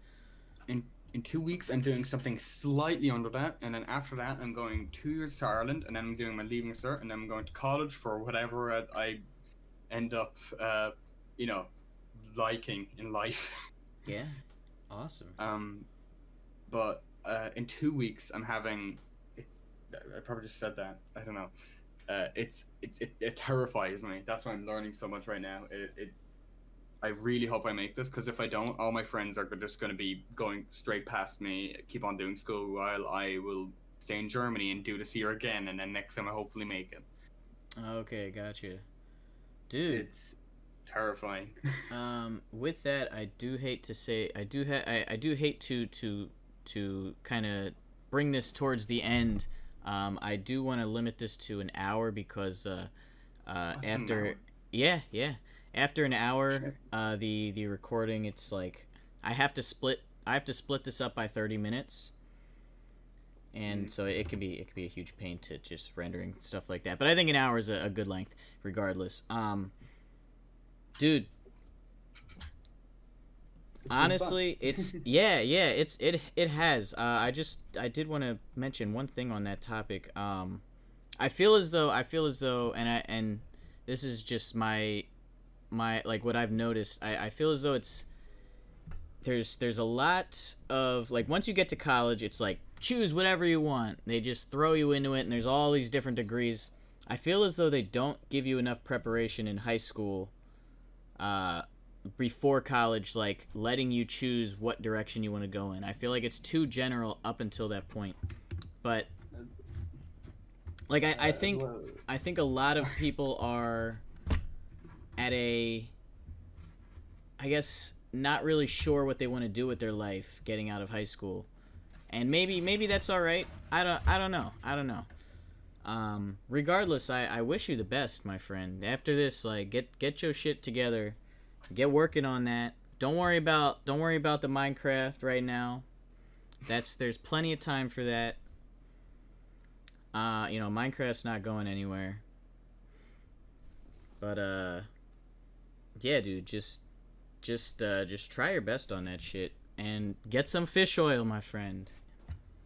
In 2 weeks, I'm doing something slightly under that, and then after that, I'm going 2 years to Ireland, and then I'm doing my leaving cert, and then I'm going to college for whatever I end up, you know, liking in life. Yeah, awesome. But in 2 weeks, I'm having. It's. I probably just said that. I don't know. It terrifies me. That's why I'm learning so much right now. I really hope I make this, because if I don't, all my friends are just going to be going straight past me, keep on doing school, while I will stay in Germany and do this year again, and then next time I hopefully make it. Okay, gotcha, dude. It's terrifying. With that, I do hate to say, I do hate to kind of bring this towards the end. I do want to limit this to an hour because after, yeah. After an hour, the recording, it's like I have to split this up by 30 minutes. And so it could be a huge pain to just rendering stuff like that. But I think an hour is a good length regardless. Dude, honestly, it's it has. I did want to mention one thing on that topic. I feel as though and this is just my like what I've noticed. I feel as though there's a lot of like once you get to college, it's like choose whatever you want. They just throw you into it, and there's all these different degrees. I feel as though they don't give you enough preparation in high school before college, like letting you choose what direction you want to go in. I feel like it's too general up until that point. But like I think a lot of people are at I guess not really sure what they want to do with their life getting out of high school. And maybe that's all right. I don't know. Regardless, I wish you the best, my friend. After this, like get your shit together. Get working on that. Don't worry about the Minecraft right now. There's plenty of time for that. Minecraft's not going anywhere. But yeah, dude, just try your best on that shit and get some fish oil, my friend.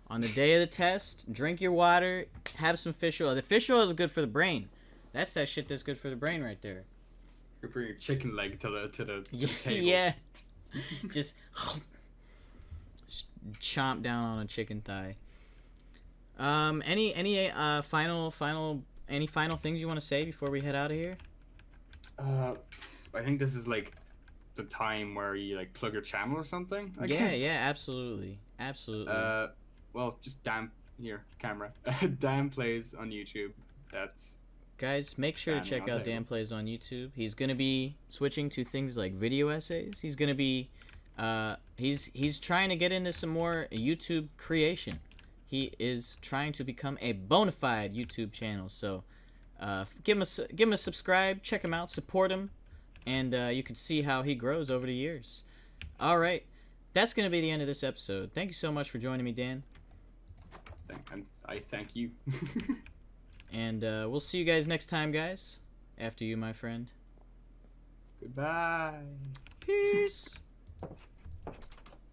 On the day of the test, drink your water, have some fish oil. The fish oil is good for the brain. That's that shit that's good for the brain right there. You bring your chicken leg to the table. Yeah. Just chomp down on a chicken thigh. Any final things you want to say before we head out of here? I think this is like the time where you like plug your channel or something. I guess. Yeah, absolutely. Well, just camera. DanPlays on YouTube. That's. Guys, make sure to check out DanPlays on YouTube. He's gonna be switching to things like video essays. He's gonna be, he's trying to get into some more YouTube creation. He is trying to become a bona fide YouTube channel. So, give him a subscribe, check him out, support him, and you can see how he grows over the years. All right, that's gonna be the end of this episode. Thank you so much for joining me, Dan. I thank you. And we'll see you guys next time, guys. After you, my friend. Goodbye. Peace.